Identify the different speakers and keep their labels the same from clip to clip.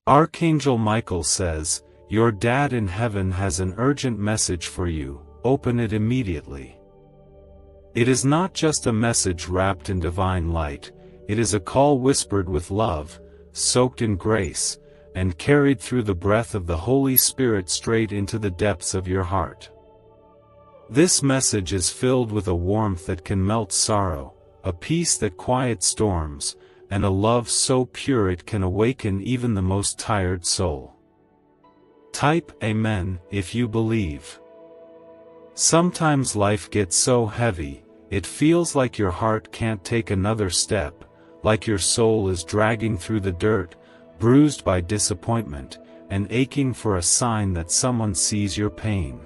Speaker 1: Archangel Michael says, "Your dad in heaven has an urgent message for you, open it immediately." It is not just a message wrapped in divine light, it is a call whispered with love, soaked in grace, and carried through the breath of the Holy Spirit straight into the depths of your heart. This message is filled with a warmth that can melt sorrow, a peace that quiets storms, and a love so pure it can awaken even the most tired soul. Type Amen if you believe. Sometimes life gets so heavy, it feels like your heart can't take another step, like your soul is dragging through the dirt, bruised by disappointment, and aching for a sign that someone sees your pain.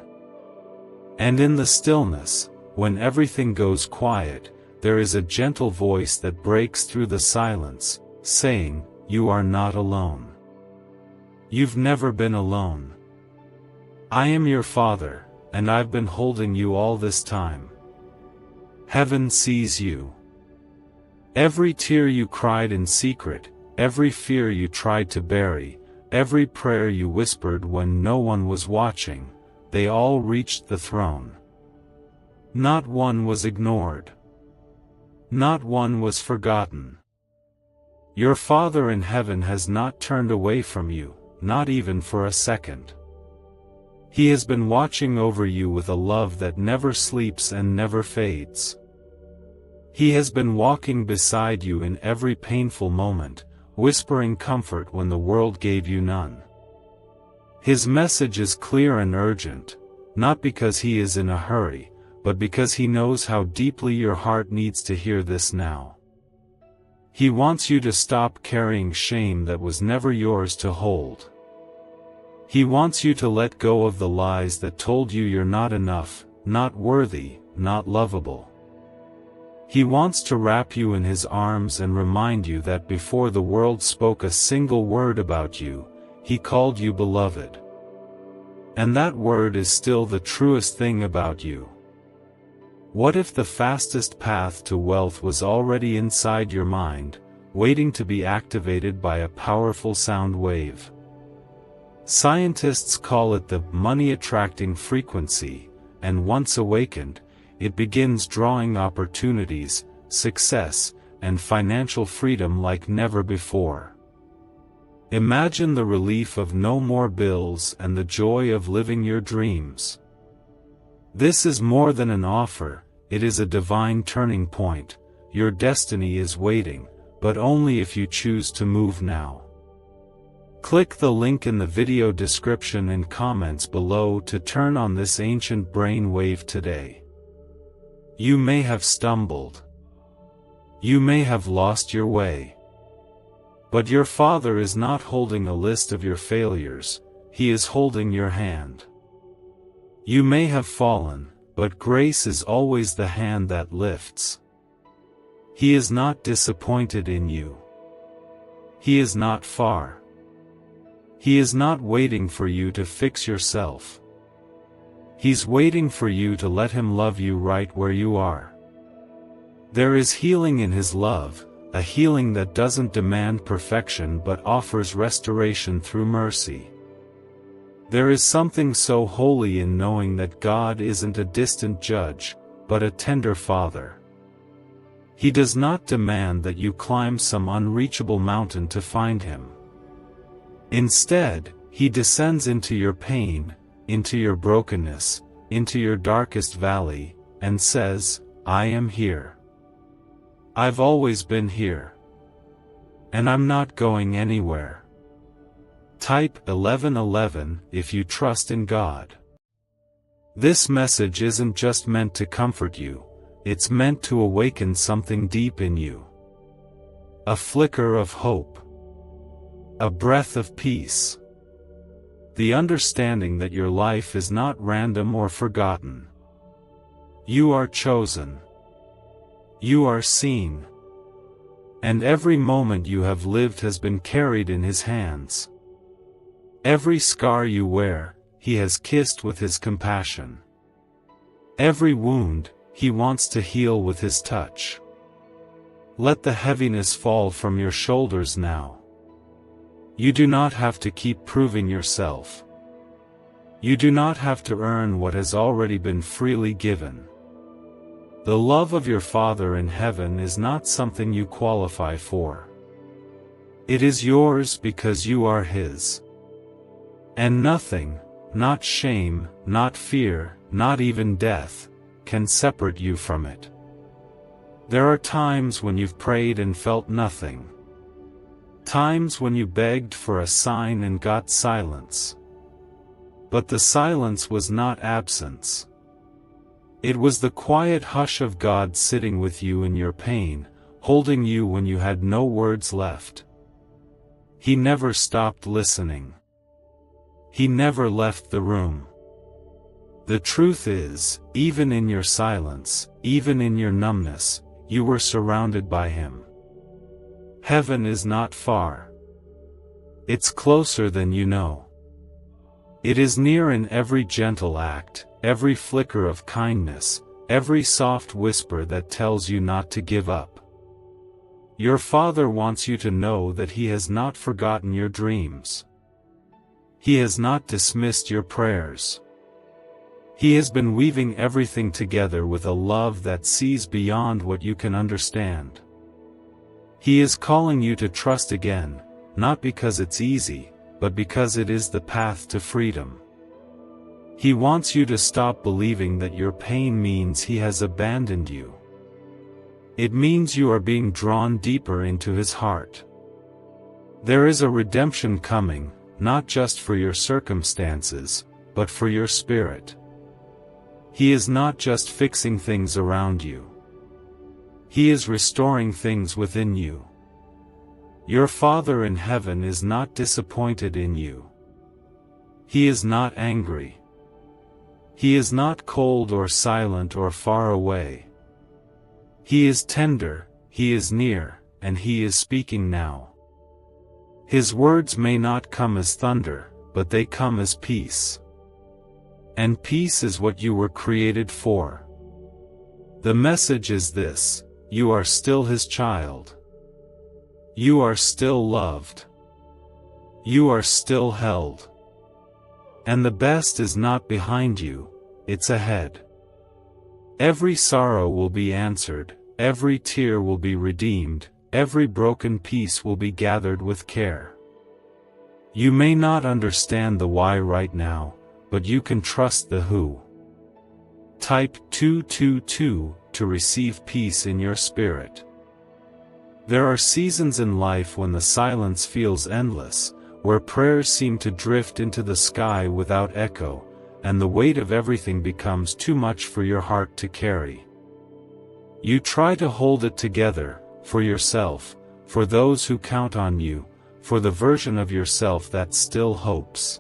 Speaker 1: And in the stillness, when everything goes quiet, there is a gentle voice that breaks through the silence, saying, "You are not alone. You've never been alone. I am your Father, and I've been holding you all this time. Heaven sees you. Every tear you cried in secret, every fear you tried to bury, every prayer you whispered when no one was watching, they all reached the throne. Not one was ignored. Not one was forgotten. Your Father in heaven has not turned away from you, not even for a second. He has been watching over you with a love that never sleeps and never fades. He has been walking beside you in every painful moment, whispering comfort when the world gave you none. His message is clear and urgent, not because he is in a hurry, but because he knows how deeply your heart needs to hear this now. He wants you to stop carrying shame that was never yours to hold. He wants you to let go of the lies that told you you're not enough, not worthy, not lovable. He wants to wrap you in his arms and remind you that before the world spoke a single word about you, he called you beloved. And that word is still the truest thing about you. What if the fastest path to wealth was already inside your mind, waiting to be activated by a powerful sound wave? Scientists call it the money-attracting frequency, and once awakened, it begins drawing opportunities, success, and financial freedom like never before. Imagine the relief of no more bills and the joy of living your dreams. This is more than an offer, it is a divine turning point. Your destiny is waiting, but only if you choose to move now. Click the link in the video description and comments below to turn on this ancient brain wave today. You may have stumbled. You may have lost your way. But your Father is not holding a list of your failures, he is holding your hand. You may have fallen, but grace is always the hand that lifts. He is not disappointed in you. He is not far. He is not waiting for you to fix yourself. He's waiting for you to let him love you right where you are. There is healing in his love, a healing that doesn't demand perfection but offers restoration through mercy. There is something so holy in knowing that God isn't a distant judge, but a tender Father. He does not demand that you climb some unreachable mountain to find him. Instead, he descends into your pain, into your brokenness, into your darkest valley, and says, "I am here. I've always been here. And I'm not going anywhere." Type 1111 if you trust in God. This message isn't just meant to comfort you, it's meant to awaken something deep in you. A flicker of hope. A breath of peace. The understanding that your life is not random or forgotten. You are chosen. You are seen. And every moment you have lived has been carried in his hands. Every scar you wear, he has kissed with his compassion. Every wound, he wants to heal with his touch. Let the heaviness fall from your shoulders now. You do not have to keep proving yourself. You do not have to earn what has already been freely given. The love of your Father in heaven is not something you qualify for. It is yours because you are His. And nothing, not shame, not fear, not even death, can separate you from it. There are times when you've prayed and felt nothing. Times when you begged for a sign and got silence. But the silence was not absence. It was the quiet hush of God sitting with you in your pain, holding you when you had no words left. He never stopped listening. He never left the room. The truth is, even in your silence, even in your numbness, you were surrounded by Him. Heaven is not far. It's closer than you know. It is near in every gentle act, every flicker of kindness, every soft whisper that tells you not to give up. Your Father wants you to know that He has not forgotten your dreams. He has not dismissed your prayers. He has been weaving everything together with a love that sees beyond what you can understand. He is calling you to trust again, not because it's easy, but because it is the path to freedom. He wants you to stop believing that your pain means He has abandoned you. It means you are being drawn deeper into His heart. There is a redemption coming, not just for your circumstances, but for your spirit. He is not just fixing things around you. He is restoring things within you. Your Father in heaven is not disappointed in you. He is not angry. He is not cold or silent or far away. He is tender, He is near, and He is speaking now. His words may not come as thunder, but they come as peace. And peace is what you were created for. The message is this: you are still His child. You are still loved. You are still held. And the best is not behind you, it's ahead. Every sorrow will be answered, every tear will be redeemed, every broken piece will be gathered with care. You may not understand the why right now, but you can trust the who. Type 222 to receive peace in your spirit. There are seasons in life when the silence feels endless, where prayers seem to drift into the sky without echo, and the weight of everything becomes too much for your heart to carry. You try to hold it together, for yourself, for those who count on you, for the version of yourself that still hopes.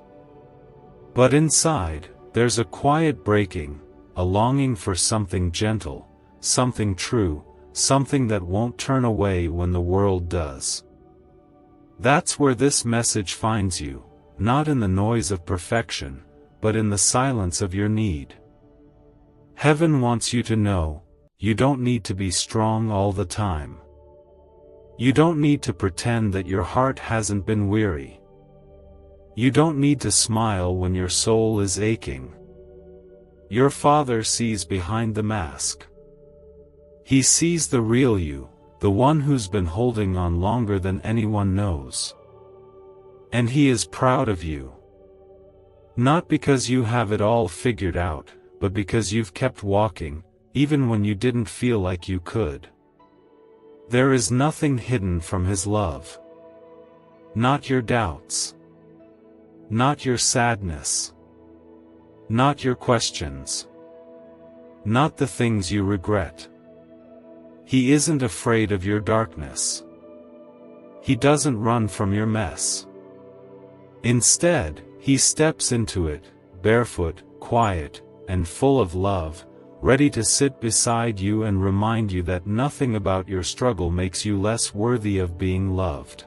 Speaker 1: But inside, there's a quiet breaking, a longing for something gentle, something true, something that won't turn away when the world does. That's where this message finds you, not in the noise of perfection, but in the silence of your need. Heaven wants you to know, you don't need to be strong all the time. You don't need to pretend that your heart hasn't been weary. You don't need to smile when your soul is aching. Your Father sees behind the mask. He sees the real you, the one who's been holding on longer than anyone knows. And He is proud of you. Not because you have it all figured out, but because you've kept walking, even when you didn't feel like you could. There is nothing hidden from His love. Not your doubts. Not your sadness. Not your questions. Not the things you regret. He isn't afraid of your darkness. He doesn't run from your mess. Instead, He steps into it, barefoot, quiet, and full of love, ready to sit beside you and remind you that nothing about your struggle makes you less worthy of being loved.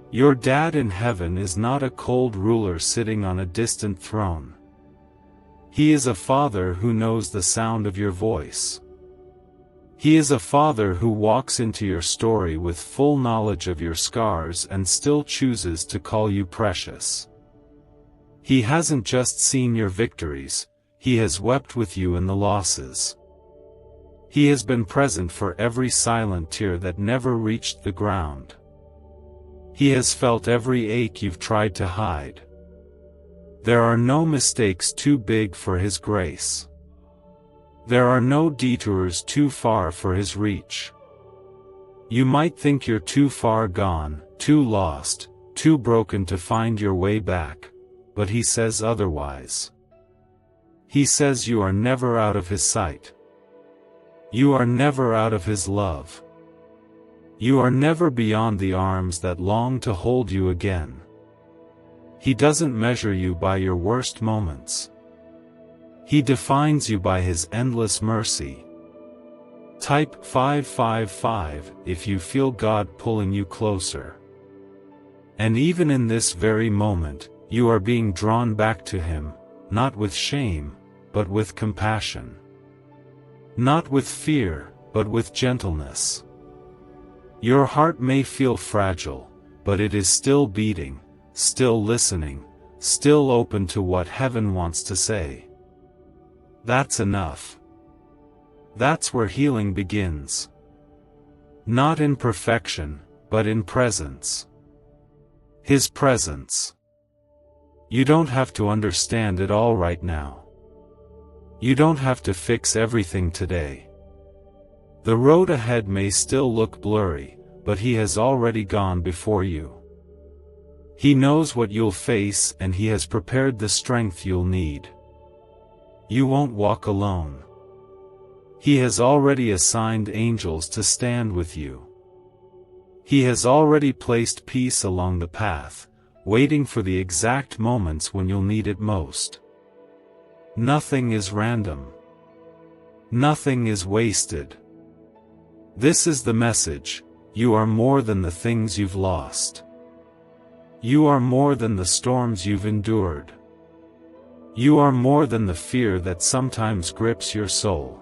Speaker 1: Your Dad in heaven is not a cold ruler sitting on a distant throne. He is a Father who knows the sound of your voice. He is a father who walks into your story with full knowledge of your scars and still chooses to call you precious. He hasn't just seen your victories, he has wept with you in the losses. He has been present for every silent tear that never reached the ground. He has felt every ache you've tried to hide. There are no mistakes too big for his grace. There are no detours too far for his reach. You might think you're too far gone, too lost, too broken to find your way back, but he says otherwise. He says you are never out of his sight. You are never out of his love. You are never beyond the arms that long to hold you again. He doesn't measure you by your worst moments. He defines you by his endless mercy. Type 555 if you feel God pulling you closer. And even in this very moment, you are being drawn back to him, not with shame, but with compassion. Not with fear, but with gentleness. Your heart may feel fragile, but it is still beating, still listening, still open to what heaven wants to say. That's enough. That's where healing begins. Not in perfection, but in presence. His presence. You don't have to understand it all right now. You don't have to fix everything today. The road ahead may still look blurry, but he has already gone before you. He knows what you'll face and he has prepared the strength you'll need. You won't walk alone. He has already assigned angels to stand with you. He has already placed peace along the path, waiting for the exact moments when you'll need it most. Nothing is random. Nothing is wasted. This is the message: you are more than the things you've lost. You are more than the storms you've endured. You are more than the fear that sometimes grips your soul.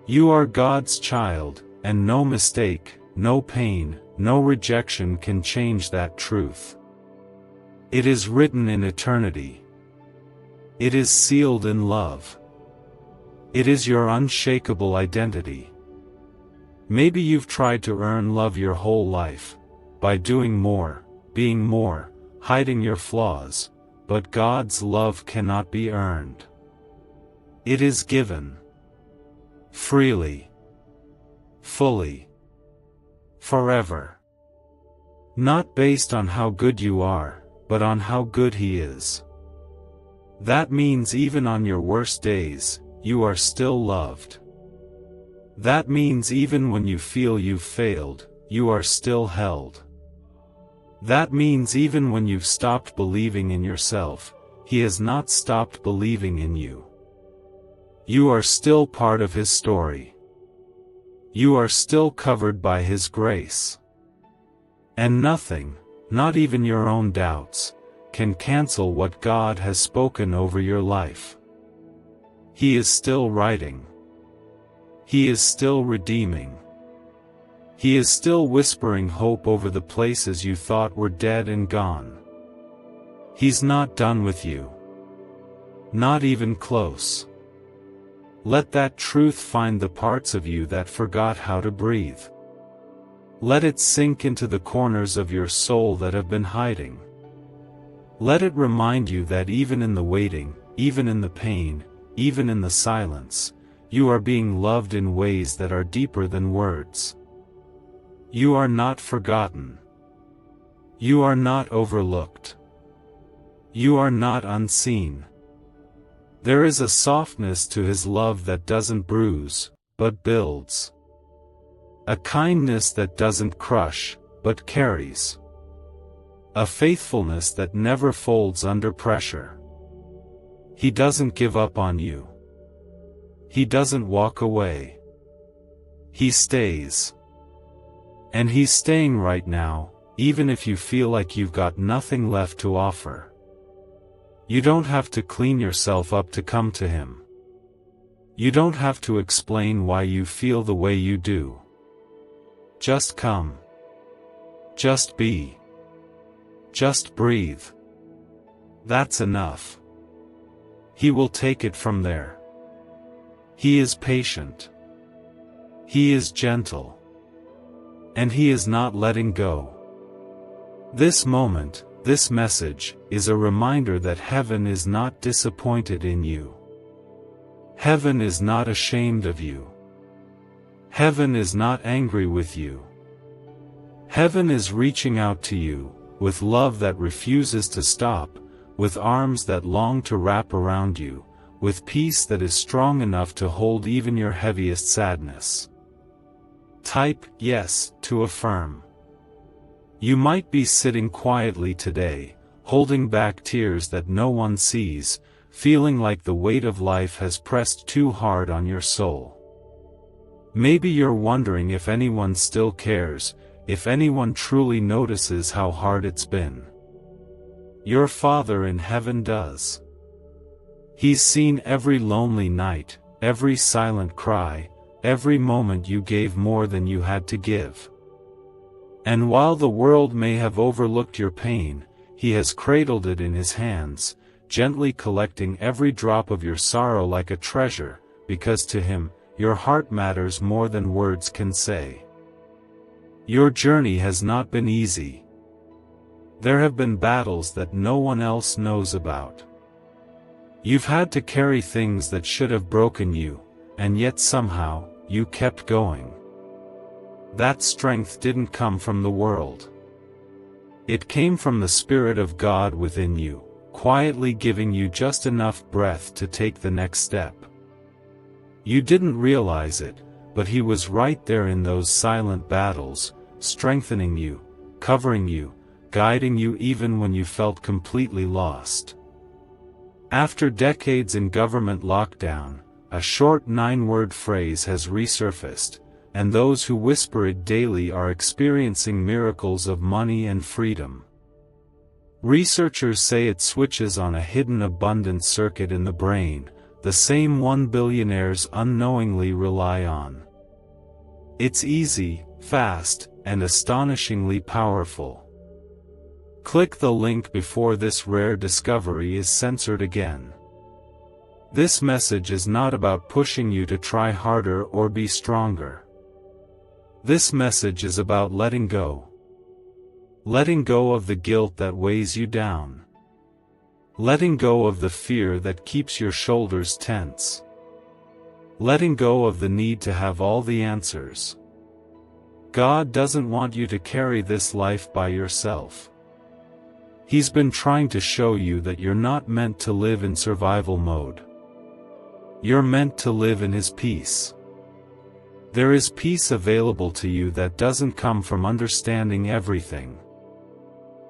Speaker 1: You are God's child, and no mistake, no pain, no rejection can change that truth. It is written in eternity. It is sealed in love. It is your unshakable identity. Maybe you've tried to earn love your whole life, by doing more, being more, hiding your flaws, but God's love cannot be earned. It is given. Freely. Fully. Forever. Not based on how good you are, but on how good He is. That means even on your worst days, you are still loved. That means even when you feel you've failed, you are still held. That means even when you've stopped believing in yourself, He has not stopped believing in you. You are still part of His story. You are still covered by His grace. And nothing, not even your own doubts, can cancel what God has spoken over your life. He is still writing. He is still redeeming. He is still whispering hope over the places you thought were dead and gone. He's not done with you. Not even close. Let that truth find the parts of you that forgot how to breathe. Let it sink into the corners of your soul that have been hiding. Let it remind you that even in the waiting, even in the pain, even in the silence, you are being loved in ways that are deeper than words. You are not forgotten. You are not overlooked. You are not unseen. There is a softness to His love that doesn't bruise, but builds. A kindness that doesn't crush, but carries. A faithfulness that never folds under pressure. He doesn't give up on you. He doesn't walk away. He stays. And He's staying right now, even if you feel like you've got nothing left to offer. You don't have to clean yourself up to come to Him. You don't have to explain why you feel the way you do. Just come. Just be. Just breathe. That's enough. He will take it from there. He is patient. He is gentle. And he is not letting go. This moment, this message, is a reminder that heaven is not disappointed in you. Heaven is not ashamed of you. Heaven is not angry with you. Heaven is reaching out to you, with love that refuses to stop, with arms that long to wrap around you, with peace that is strong enough to hold even your heaviest sadness. Type yes to affirm. You might be sitting quietly today, holding back tears that no one sees, feeling like the weight of life has pressed too hard on your soul. Maybe you're wondering if anyone still cares, if anyone truly notices how hard it's been. Your Father in heaven does. He's seen every lonely night, every silent cry, every moment you gave more than you had to give. And while the world may have overlooked your pain, He has cradled it in His hands, gently collecting every drop of your sorrow like a treasure, because to Him, your heart matters more than words can say. Your journey has not been easy. There have been battles that no one else knows about. You've had to carry things that should have broken you, and yet somehow, you kept going. That strength didn't come from the world. It came from the Spirit of God within you, quietly giving you just enough breath to take the next step. You didn't realize it, but He was right there in those silent battles, strengthening you, covering you, guiding you even when you felt completely lost. After decades in government lockdown, a short 9-word phrase has resurfaced, and those who whisper it daily are experiencing miracles of money and freedom. Researchers say it switches on a hidden abundance circuit in the brain, the same one billionaires unknowingly rely on. It's easy, fast, and astonishingly powerful. Click the link before this rare discovery is censored again. This message is not about pushing you to try harder or be stronger. This message is about letting go. Letting go of the guilt that weighs you down. Letting go of the fear that keeps your shoulders tense. Letting go of the need to have all the answers. God doesn't want you to carry this life by yourself. He's been trying to show you that you're not meant to live in survival mode. You're meant to live in His peace. There is peace available to you that doesn't come from understanding everything.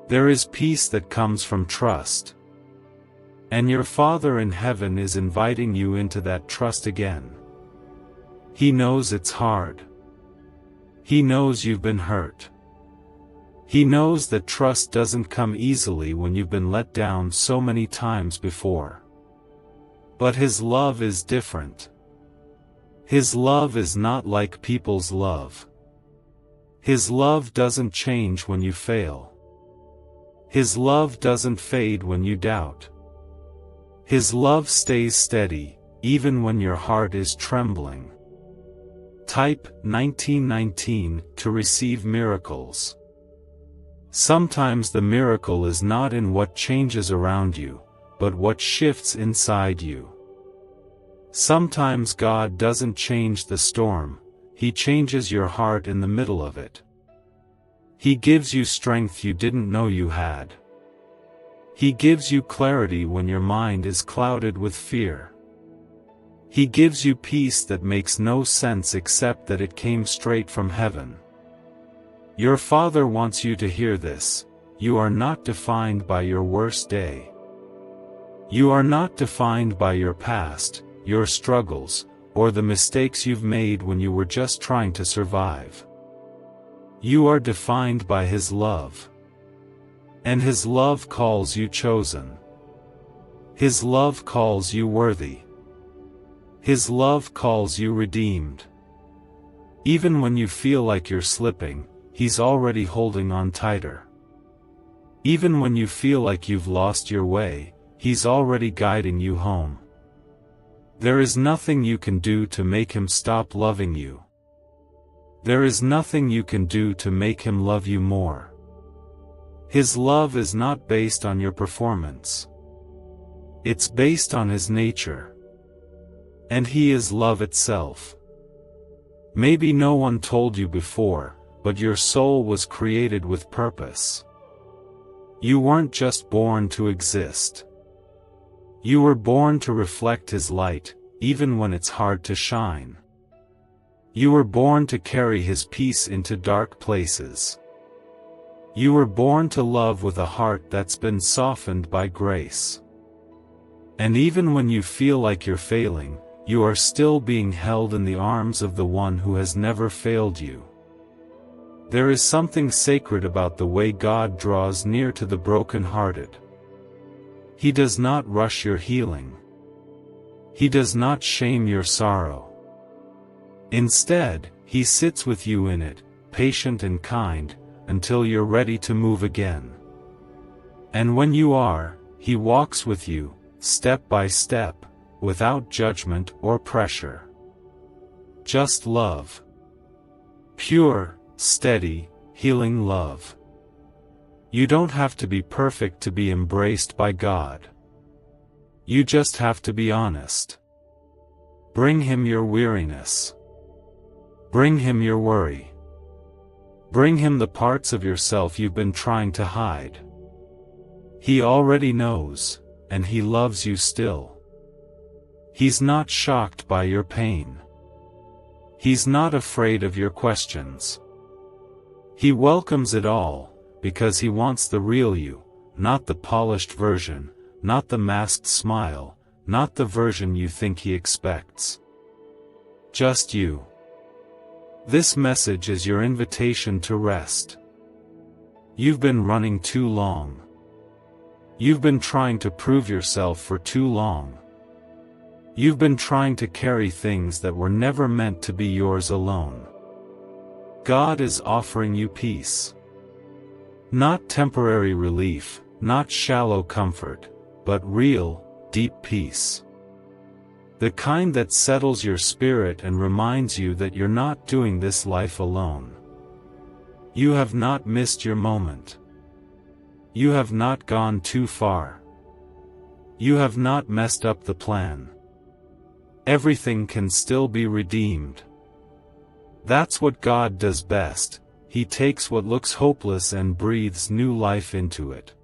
Speaker 1: There is peace that comes from trust. And your Father in heaven is inviting you into that trust again. He knows it's hard. He knows you've been hurt. He knows that trust doesn't come easily when you've been let down so many times before. But His love is different. His love is not like people's love. His love doesn't change when you fail. His love doesn't fade when you doubt. His love stays steady, even when your heart is trembling. Type 1919 to receive miracles. Sometimes the miracle is not in what changes around you, but what shifts inside you. Sometimes God doesn't change the storm, He changes your heart in the middle of it. He gives you strength you didn't know you had. He gives you clarity when your mind is clouded with fear. He gives you peace that makes no sense except that it came straight from heaven. Your Father wants you to hear this: you are not defined by your worst day. You are not defined by your past, your struggles, or the mistakes you've made when you were just trying to survive. You are defined by His love. And His love calls you chosen. His love calls you worthy. His love calls you redeemed. Even when you feel like you're slipping, He's already holding on tighter. Even when you feel like you've lost your way, He's already guiding you home. There is nothing you can do to make Him stop loving you. There is nothing you can do to make Him love you more. His love is not based on your performance. It's based on His nature. And He is love itself. Maybe no one told you before, but your soul was created with purpose. You weren't just born to exist. You were born to reflect His light, even when it's hard to shine. You were born to carry His peace into dark places. You were born to love with a heart that's been softened by grace. And even when you feel like you're failing, you are still being held in the arms of the one who has never failed you. There is something sacred about the way God draws near to the broken-hearted. He does not rush your healing. He does not shame your sorrow. Instead, He sits with you in it, patient and kind, until you're ready to move again. And when you are, He walks with you, step by step, without judgment or pressure. Just love. Pure, steady, healing love. You don't have to be perfect to be embraced by God. You just have to be honest. Bring Him your weariness. Bring Him your worry. Bring Him the parts of yourself you've been trying to hide. He already knows, and He loves you still. He's not shocked by your pain. He's not afraid of your questions. He welcomes it all, because He wants the real you, not the polished version, not the masked smile, not the version you think He expects. Just you. This message is your invitation to rest. You've been running too long. You've been trying to prove yourself for too long. You've been trying to carry things that were never meant to be yours alone. God is offering you peace. Not temporary relief, not shallow comfort, but real, deep peace. The kind that settles your spirit and reminds you that you're not doing this life alone. You have not missed your moment. You have not gone too far. You have not messed up the plan. Everything can still be redeemed. That's what God does best. He takes what looks hopeless and breathes new life into it.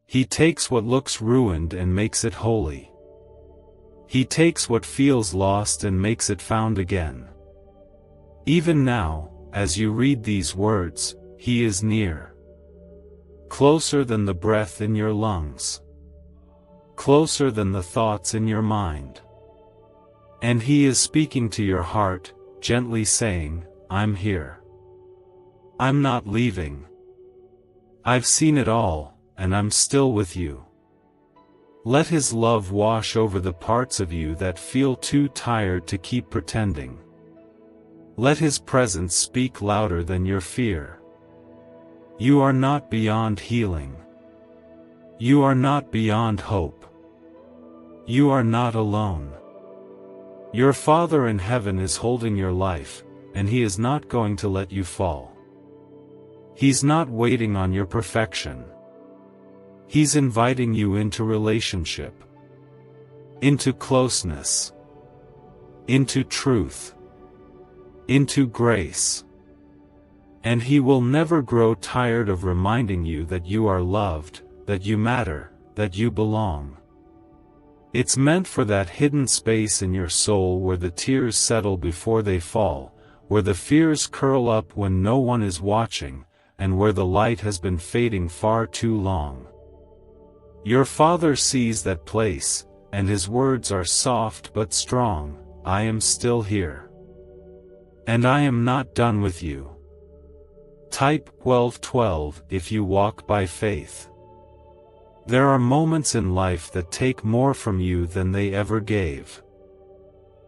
Speaker 1: He takes what looks ruined and makes it holy. He takes what feels lost and makes it found again. Even now, as you read these words, He is near. Closer than the breath in your lungs. Closer than the thoughts in your mind. And He is speaking to your heart, gently saying, I'm here. I'm not leaving. I've seen it all, and I'm still with you. Let His love wash over the parts of you that feel too tired to keep pretending. Let His presence speak louder than your fear. You are not beyond healing. You are not beyond hope. You are not alone. Your Father in heaven is holding your life, and He is not going to let you fall. He's not waiting on your perfection. He's inviting you into relationship, into closeness, into truth, into grace. And He will never grow tired of reminding you that you are loved, that you matter, that you belong. It's meant for that hidden space in your soul where the tears settle before they fall, where the fears curl up when no one is watching, and where the light has been fading far too long. Your Father sees that place, and His words are soft but strong, I am still here. And I am not done with you. Type 1212 if you walk by faith. There are moments in life that take more from you than they ever gave.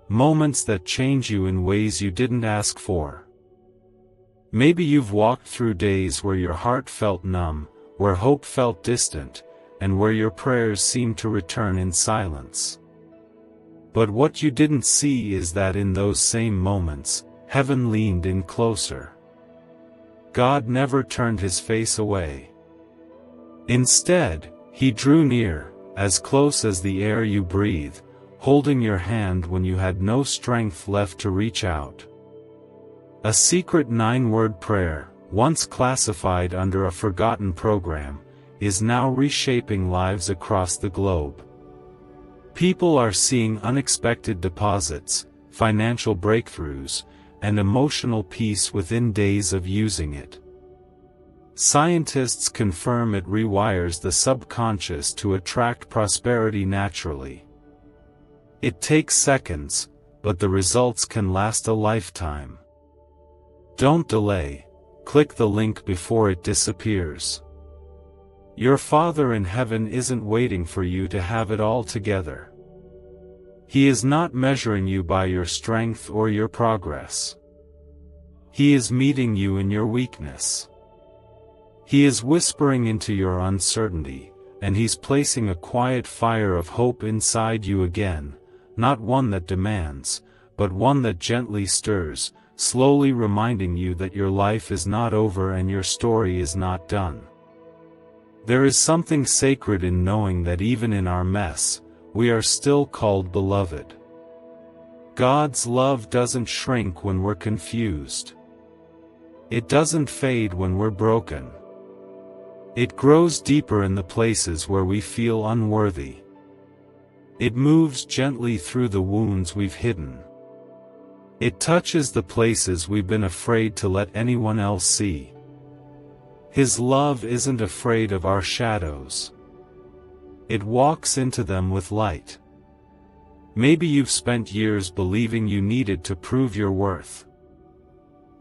Speaker 1: moments that change you in ways you didn't ask for. Maybe you've walked through days where your heart felt numb, where hope felt distant, and where your prayers seemed to return in silence. But what you didn't see is that in those same moments, heaven leaned in closer. God never turned his face away. Instead, he drew near, as close as the air you breathe, holding your hand when you had no strength left to reach out. A secret 9-word prayer, once classified under a forgotten program, is now reshaping lives across the globe. People are seeing unexpected deposits, financial breakthroughs, and emotional peace within days of using it. Scientists confirm it rewires the subconscious to attract prosperity naturally. It takes seconds, but the results can last a lifetime. Don't delay, click the link before it disappears. Your Father in heaven isn't waiting for you to have it all together. He is not measuring you by your strength or your progress. He is meeting you in your weakness. He is whispering into your uncertainty, and he's placing a quiet fire of hope inside you again, not one that demands, but one that gently stirs, slowly reminding you that your life is not over and your story is not done. There is something sacred in knowing that even in our mess, we are still called beloved. God's love doesn't shrink when we're confused. It doesn't fade when we're broken. It grows deeper in the places where we feel unworthy. It moves gently through the wounds we've hidden. It touches the places we've been afraid to let anyone else see. His love isn't afraid of our shadows. It walks into them with light. Maybe you've spent years believing you needed to prove your worth.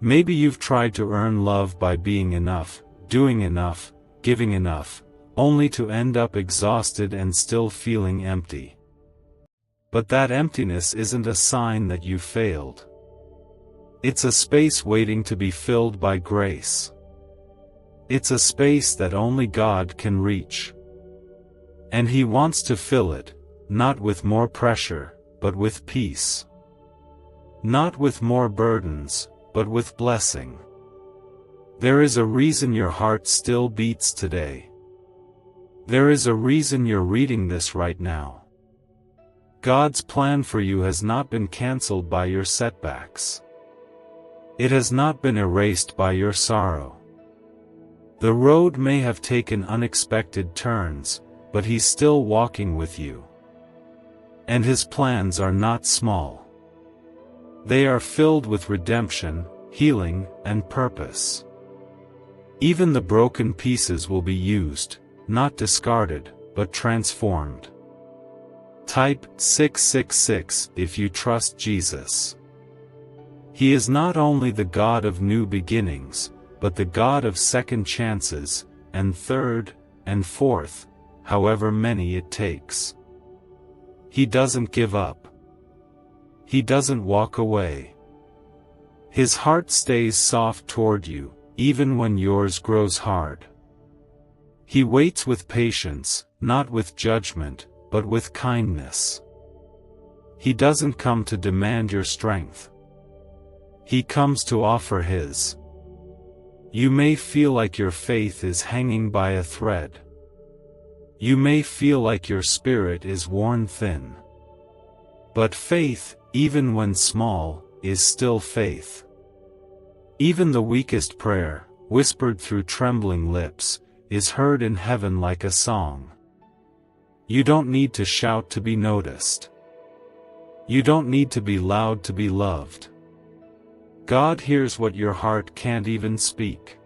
Speaker 1: Maybe you've tried to earn love by being enough, doing enough, giving enough, only to end up exhausted and still feeling empty. But that emptiness isn't a sign that you failed. It's a space waiting to be filled by grace. It's a space that only God can reach. And He wants to fill it, not with more pressure, but with peace. Not with more burdens, but with blessing. There is a reason your heart still beats today. There is a reason you're reading this right now. God's plan for you has not been cancelled by your setbacks. It has not been erased by your sorrow. The road may have taken unexpected turns, but He's still walking with you. And His plans are not small. They are filled with redemption, healing, and purpose. Even the broken pieces will be used, not discarded, but transformed. Type 666 if you trust Jesus. He is not only the God of new beginnings, but the God of second chances, and third, and fourth, however many it takes. He doesn't give up. He doesn't walk away. His heart stays soft toward you, even when yours grows hard. He waits with patience, not with judgment, but with kindness. He doesn't come to demand your strength. He comes to offer His. You may feel like your faith is hanging by a thread. You may feel like your spirit is worn thin. But faith, even when small, is still faith. Even the weakest prayer, whispered through trembling lips, is heard in heaven like a song. You don't need to shout to be noticed. You don't need to be loud to be loved. God hears what your heart can't even speak.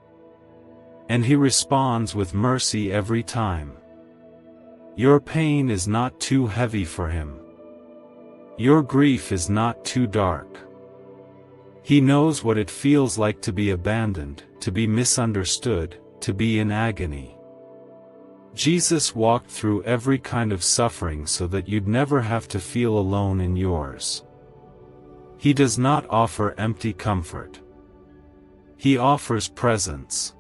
Speaker 1: And He responds with mercy every time. Your pain is not too heavy for Him. Your grief is not too dark. He knows what it feels like to be abandoned, to be misunderstood, to be in agony. Jesus walked through every kind of suffering so that you'd never have to feel alone in yours. He does not offer empty comfort. He offers presence.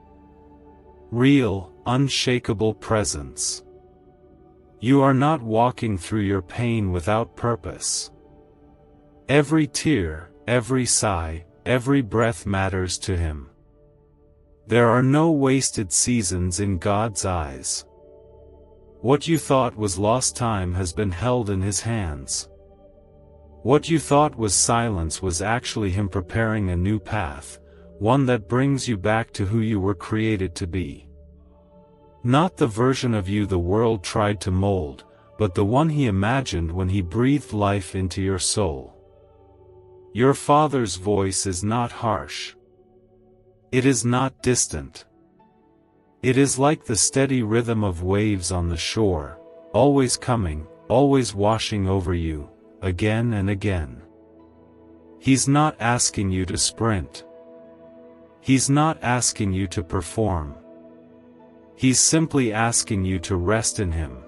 Speaker 1: Real, unshakable presence. You are not walking through your pain without purpose. Every tear, every sigh, every breath matters to Him. There are no wasted seasons in God's eyes. What you thought was lost time has been held in His hands. What you thought was silence was actually Him preparing a new path, one that brings you back to who you were created to be. Not the version of you the world tried to mold, but the one He imagined when He breathed life into your soul. Your Father's voice is not harsh. It is not distant. It is like the steady rhythm of waves on the shore, always coming, always washing over you, again and again. He's not asking you to sprint. He's not asking you to perform. He's simply asking you to rest in Him.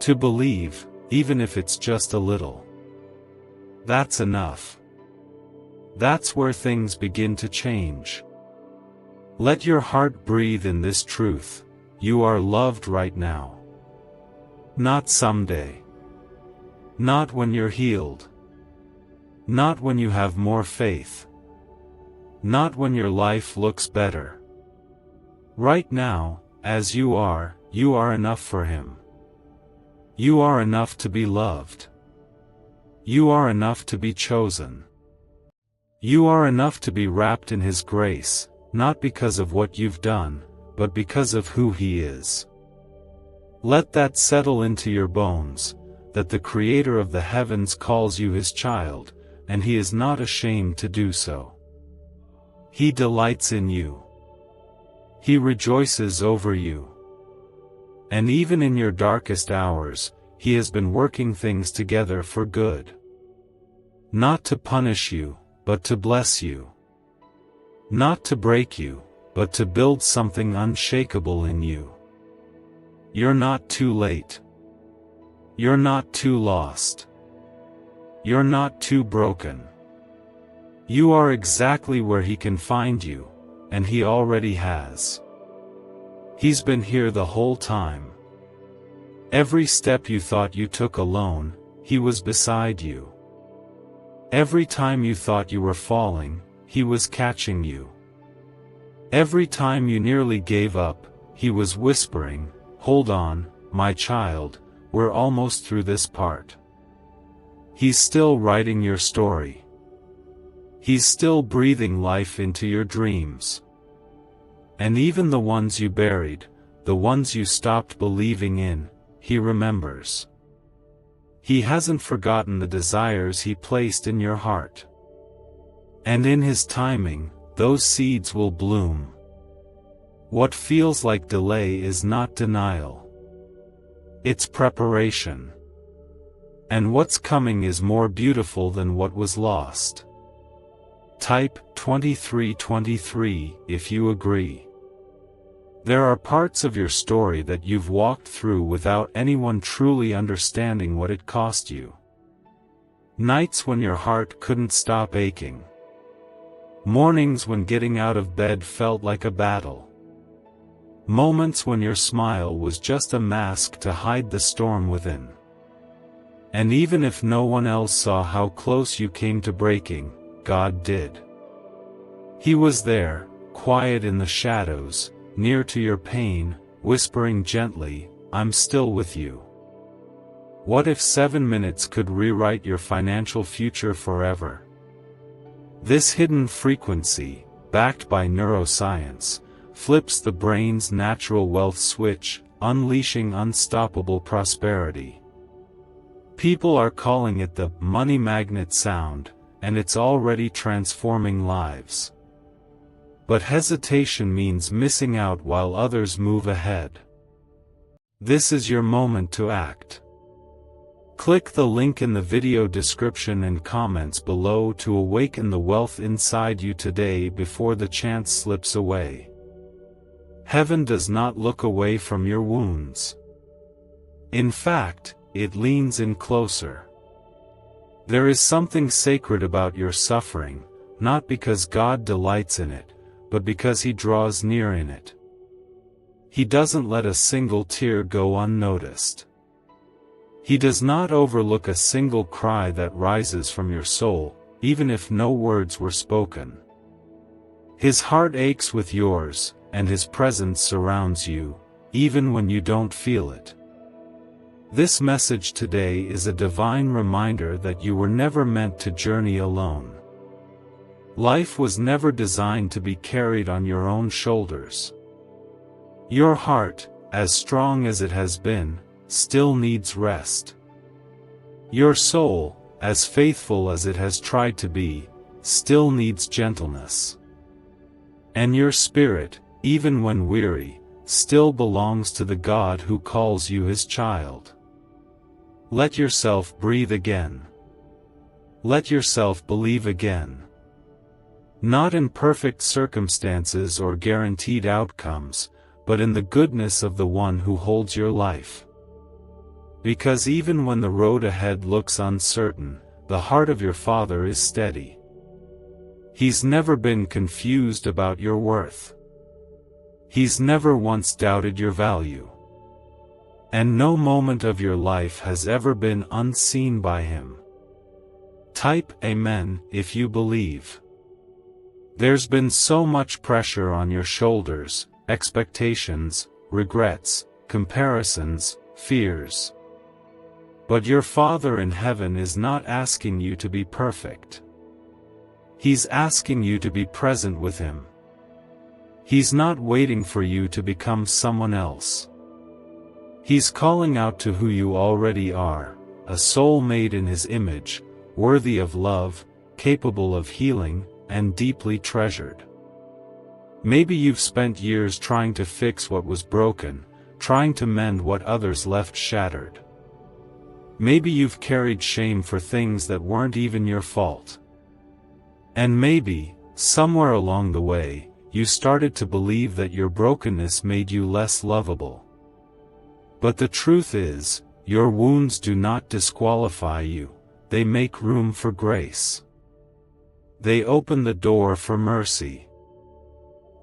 Speaker 1: To believe, even if it's just a little. That's enough. That's where things begin to change. Let your heart breathe in this truth: you are loved right now. Not someday. Not when you're healed. Not when you have more faith. Not when your life looks better. Right now, as you are enough for Him. You are enough to be loved. You are enough to be chosen. You are enough to be wrapped in His grace, not because of what you've done, but because of who He is. Let that settle into your bones, that the Creator of the heavens calls you His child, and He is not ashamed to do so. He delights in you. He rejoices over you. And even in your darkest hours, He has been working things together for good. Not to punish you, but to bless you. Not to break you, but to build something unshakable in you. You're not too late. You're not too lost. You're not too broken. You are exactly where He can find you, and He already has. He's been here the whole time. Every step you thought you took alone, He was beside you. Every time you thought you were falling, He was catching you. Every time you nearly gave up, He was whispering, "Hold on, my child, we're almost through this part." He's still writing your story. He's still breathing life into your dreams. And even the ones you buried, the ones you stopped believing in, He remembers. He hasn't forgotten the desires He placed in your heart. And in His timing, those seeds will bloom. What feels like delay is not denial. It's preparation. And what's coming is more beautiful than what was lost. Type 2323 if you agree. There are parts of your story that you've walked through without anyone truly understanding what it cost you. Nights when your heart couldn't stop aching. Mornings when getting out of bed felt like a battle. Moments when your smile was just a mask to hide the storm within. And even if no one else saw how close you came to breaking, God did. He was there, quiet in the shadows, near to your pain, whispering gently, "I'm still with you." What if 7 minutes could rewrite your financial future forever? This hidden frequency, backed by neuroscience, flips the brain's natural wealth switch, unleashing unstoppable prosperity. People are calling it the money magnet sound, and it's already transforming lives. But hesitation means missing out while others move ahead. This is your moment to act. Click the link in the video description and comments below to awaken the wealth inside you today before the chance slips away. Heaven does not look away from your wounds. In fact, it leans in closer. There is something sacred about your suffering, not because God delights in it, but because He draws near in it. He doesn't let a single tear go unnoticed. He does not overlook a single cry that rises from your soul, even if no words were spoken. His heart aches with yours, and His presence surrounds you, even when you don't feel it. This message today is a divine reminder that you were never meant to journey alone. Life was never designed to be carried on your own shoulders. Your heart, as strong as it has been, still needs rest. Your soul, as faithful as it has tried to be, still needs gentleness. And your spirit, even when weary, still belongs to the God who calls you His child. Let yourself breathe again. Let yourself believe again. Not in perfect circumstances or guaranteed outcomes, but in the goodness of the one who holds your life. Because even when the road ahead looks uncertain, the heart of your Father is steady. He's never been confused about your worth. He's never once doubted your value. And no moment of your life has ever been unseen by Him. Type Amen if you believe. There's been so much pressure on your shoulders, expectations, regrets, comparisons, fears. But your Father in heaven is not asking you to be perfect. He's asking you to be present with Him. He's not waiting for you to become someone else. He's calling out to who you already are, a soul made in His image, worthy of love, capable of healing, and deeply treasured. Maybe you've spent years trying to fix what was broken, trying to mend what others left shattered. Maybe you've carried shame for things that weren't even your fault. And maybe, somewhere along the way, you started to believe that your brokenness made you less lovable. But the truth is, your wounds do not disqualify you, they make room for grace. They open the door for mercy.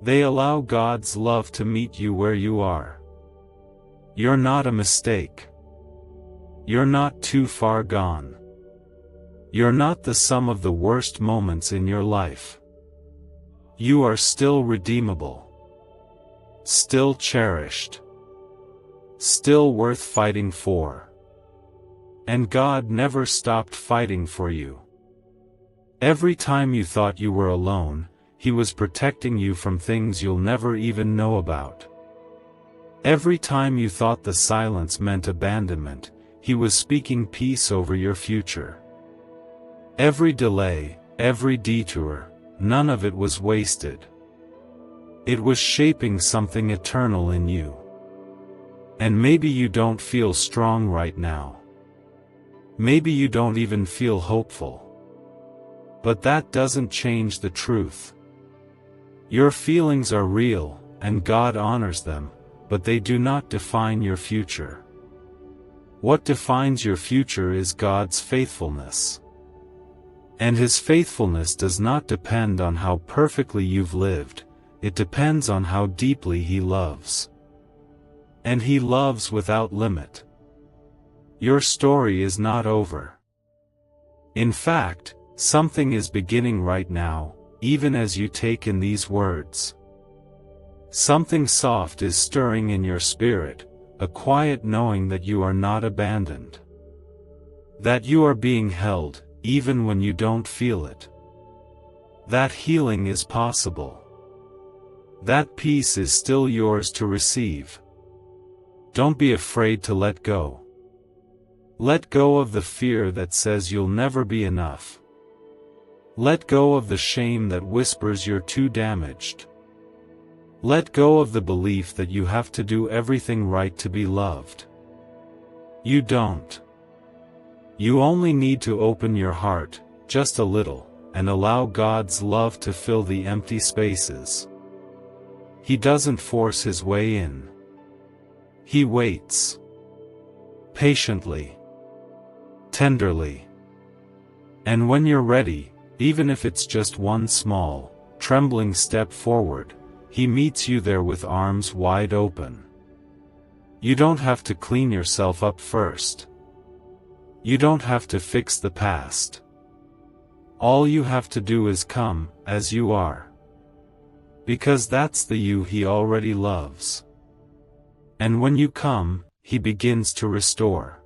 Speaker 1: They allow God's love to meet you where you are. You're not a mistake. You're not too far gone. You're not the sum of the worst moments in your life. You are still redeemable. Still cherished. Still worth fighting for. And God never stopped fighting for you. Every time you thought you were alone, He was protecting you from things you'll never even know about. Every time you thought the silence meant abandonment, He was speaking peace over your future. Every delay, every detour, none of it was wasted. It was shaping something eternal in you. And maybe you don't feel strong right now. Maybe you don't even feel hopeful. But that doesn't change the truth. Your feelings are real, and God honors them, but they do not define your future. What defines your future is God's faithfulness. And His faithfulness does not depend on how perfectly you've lived, it depends on how deeply He loves. And He loves without limit. Your story is not over. In fact, something is beginning right now, even as you take in these words. Something soft is stirring in your spirit, a quiet knowing that you are not abandoned. That you are being held, even when you don't feel it. That healing is possible. That peace is still yours to receive. Don't be afraid to let go. Let go of the fear that says you'll never be enough. Let go of the shame that whispers you're too damaged. Let go of the belief that you have to do everything right to be loved. You don't. You only need to open your heart, just a little, and allow God's love to fill the empty spaces. He doesn't force His way in. He waits. Patiently. Tenderly. And when you're ready, even if it's just one small, trembling step forward, He meets you there with arms wide open. You don't have to clean yourself up first. You don't have to fix the past. All you have to do is come, as you are. Because that's the you He already loves. And when you come, He begins to restore.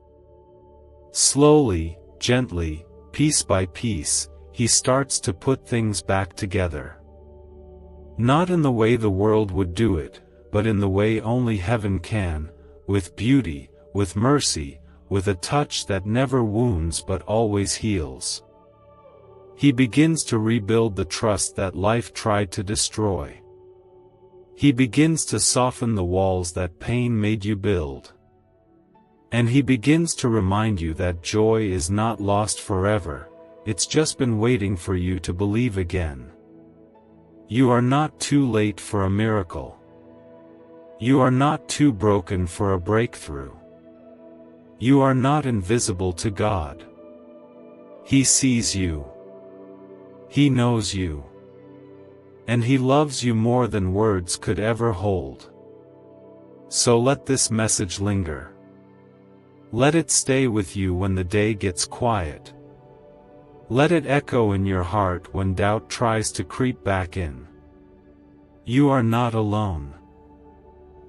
Speaker 1: Slowly, gently, piece by piece, He starts to put things back together. Not in the way the world would do it, but in the way only heaven can, with beauty, with mercy, with a touch that never wounds but always heals. He begins to rebuild the trust that life tried to destroy. He begins to soften the walls that pain made you build. And He begins to remind you that joy is not lost forever, it's just been waiting for you to believe again. You are not too late for a miracle. You are not too broken for a breakthrough. You are not invisible to God. He sees you. He knows you. And He loves you more than words could ever hold. So let this message linger. Let it stay with you when the day gets quiet. Let it echo in your heart when doubt tries to creep back in. You are not alone.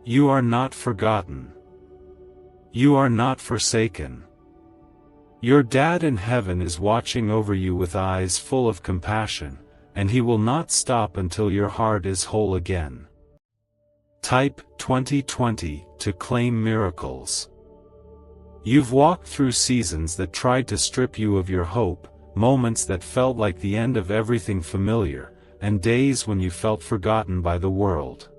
Speaker 1: You are not forgotten. You are not forsaken. Your Dad in heaven is watching over you with eyes full of compassion, and He will not stop until your heart is whole again. Type 2020 to claim miracles. You've walked through seasons that tried to strip you of your hope, moments that felt like the end of everything familiar, and days when you felt forgotten by the world.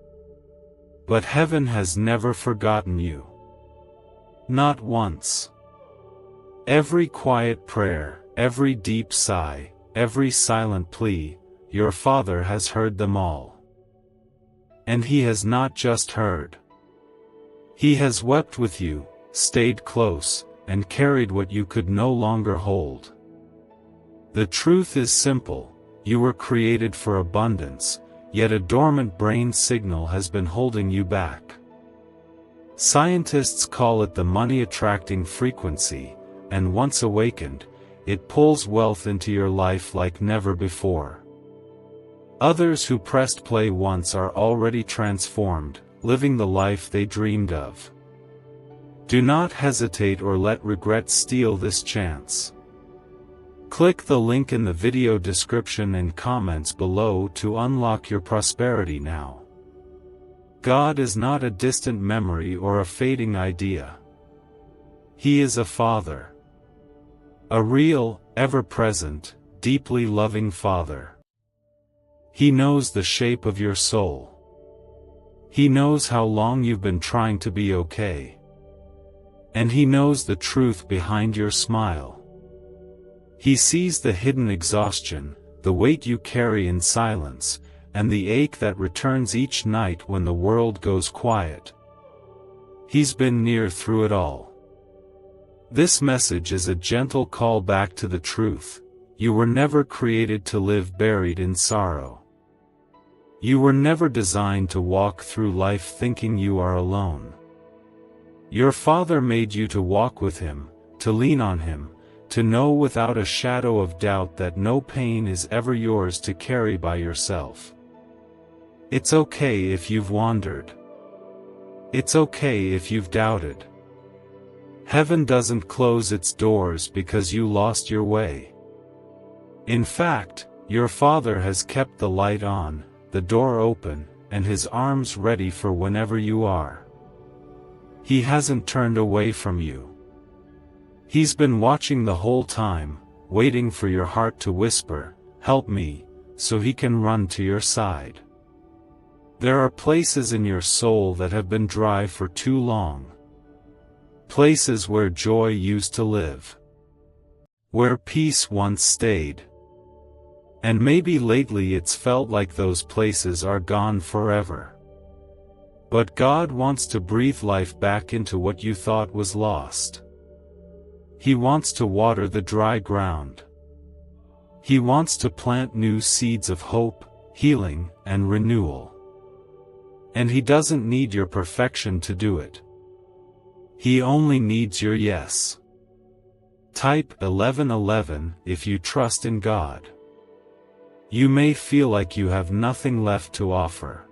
Speaker 1: But heaven has never forgotten you. Not once. Every quiet prayer, every deep sigh, every silent plea, your Father has heard them all. And He has not just heard. He has wept with you, stayed close, and carried what you could no longer hold. The truth is simple, you were created for abundance, yet a dormant brain signal has been holding you back. Scientists call it the money-attracting frequency, and once awakened, it pulls wealth into your life like never before. Others who pressed play once are already transformed, living the life they dreamed of. Do not hesitate or let regret steal this chance. Click the link in the video description and comments below to unlock your prosperity now. God is not a distant memory or a fading idea. He is a Father. A real, ever-present, deeply loving Father. He knows the shape of your soul. He knows how long you've been trying to be okay. And He knows the truth behind your smile. He sees the hidden exhaustion, the weight you carry in silence, and the ache that returns each night when the world goes quiet. He's been near through it all. This message is a gentle call back to the truth. You were never created to live buried in sorrow. You were never designed to walk through life thinking you are alone. Your Father made you to walk with Him, to lean on Him, to know without a shadow of doubt that no pain is ever yours to carry by yourself. It's okay if you've wandered. It's okay if you've doubted. Heaven doesn't close its doors because you lost your way. In fact, your Father has kept the light on, the door open, and His arms ready for whenever you are. He hasn't turned away from you. He's been watching the whole time, waiting for your heart to whisper, "Help me," so He can run to your side. There are places in your soul that have been dry for too long. Places where joy used to live. Where peace once stayed. And maybe lately it's felt like those places are gone forever. But God wants to breathe life back into what you thought was lost. He wants to water the dry ground. He wants to plant new seeds of hope, healing, and renewal. And He doesn't need your perfection to do it. He only needs your yes. Type 1111 if you trust in God. You may feel like you have nothing left to offer.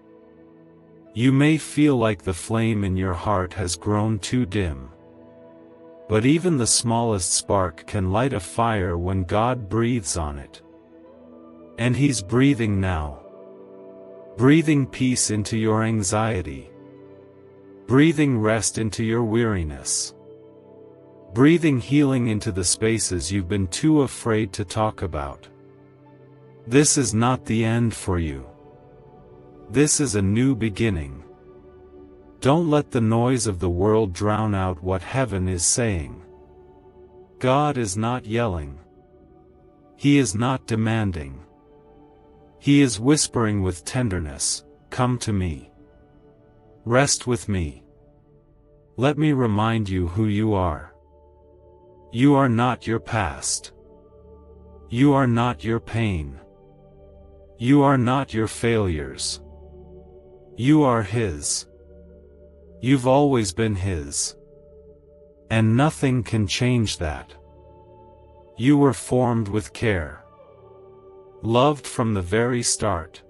Speaker 1: You may feel like the flame in your heart has grown too dim. But even the smallest spark can light a fire when God breathes on it. And He's breathing now. Breathing peace into your anxiety. Breathing rest into your weariness. Breathing healing into the spaces you've been too afraid to talk about. This is not the end for you. This is a new beginning. Don't let the noise of the world drown out what heaven is saying. God is not yelling. He is not demanding. He is whispering with tenderness, "Come to me. Rest with me. Let me remind you who you are. You are not your past. You are not your pain. You are not your failures. You are His. You've always been His. And nothing can change that. You were formed with care. Loved from the very start.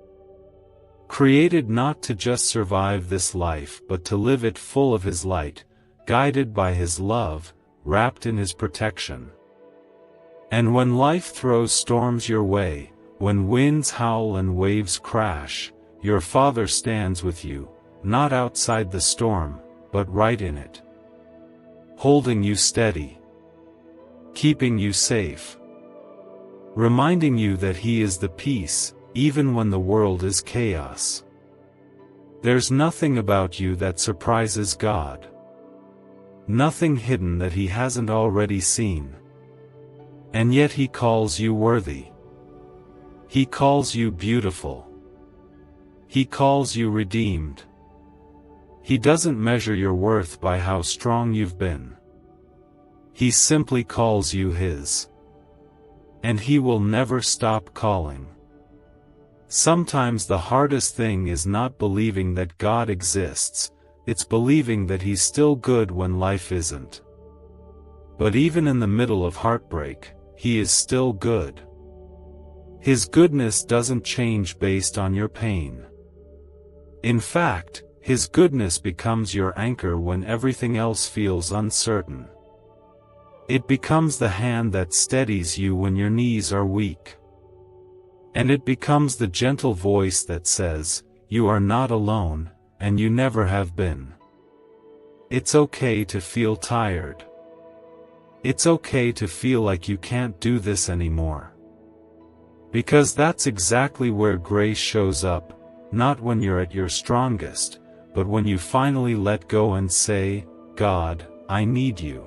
Speaker 1: Created not to just survive this life but to live it full of His light, guided by His love, wrapped in His protection. And when life throws storms your way, when winds howl and waves crash, your Father stands with you, not outside the storm, but right in it. Holding you steady. Keeping you safe. Reminding you that He is the peace, even when the world is chaos. There's nothing about you that surprises God. Nothing hidden that He hasn't already seen. And yet He calls you worthy. He calls you beautiful. He calls you redeemed. He doesn't measure your worth by how strong you've been. He simply calls you His. And He will never stop calling. Sometimes the hardest thing is not believing that God exists, it's believing that He's still good when life isn't. But even in the middle of heartbreak, He is still good. His goodness doesn't change based on your pain. In fact, His goodness becomes your anchor when everything else feels uncertain. It becomes the hand that steadies you when your knees are weak. And it becomes the gentle voice that says, "You are not alone, and you never have been." It's okay to feel tired. It's okay to feel like you can't do this anymore. Because that's exactly where grace shows up, not when you're at your strongest, but when you finally let go and say, "God, I need you."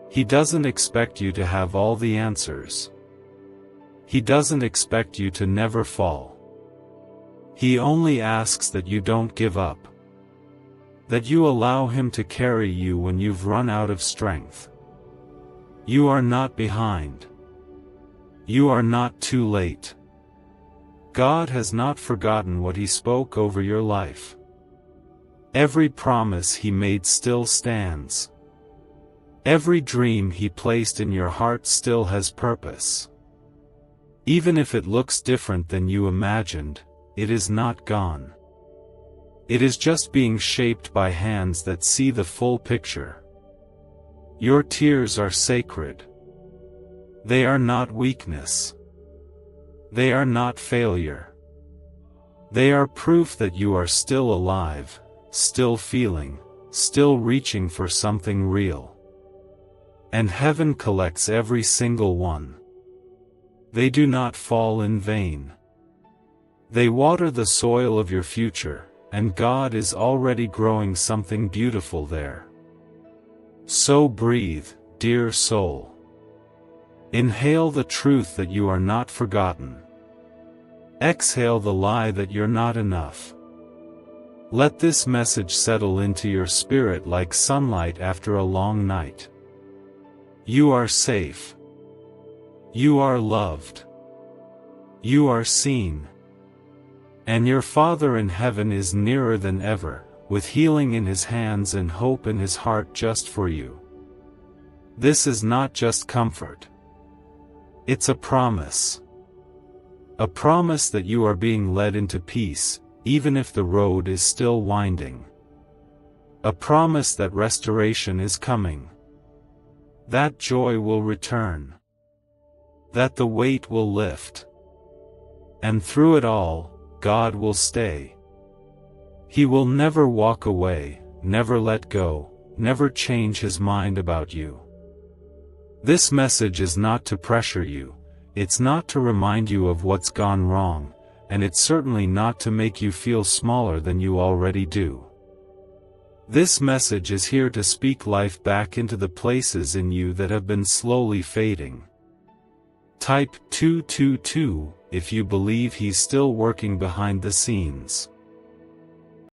Speaker 1: He doesn't expect you to have all the answers. He doesn't expect you to never fall. He only asks that you don't give up. That you allow Him to carry you when you've run out of strength. You are not behind. You are not too late. God has not forgotten what He spoke over your life. Every promise He made still stands. Every dream He placed in your heart still has purpose. Even if it looks different than you imagined, it is not gone. It is just being shaped by hands that see the full picture. Your tears are sacred. They are not weakness. They are not failure. They are proof that you are still alive, still feeling, still reaching for something real. And heaven collects every single one. They do not fall in vain. They water the soil of your future, and God is already growing something beautiful there. So breathe, dear soul. Inhale the truth that you are not forgotten. Exhale the lie that you're not enough. Let this message settle into your spirit like sunlight after a long night. You are safe. You are loved. You are seen. And your Father in heaven is nearer than ever, with healing in his hands and hope in his heart just for you. This is not just comfort. It's a promise. A promise that you are being led into peace, even if the road is still winding. A promise that restoration is coming. That joy will return. That the weight will lift. And through it all, God will stay. He will never walk away, never let go, never change his mind about you. This message is not to pressure you, it's not to remind you of what's gone wrong, and it's certainly not to make you feel smaller than you already do. This message is here to speak life back into the places in you that have been slowly fading. Type 222 if you believe he's still working behind the scenes.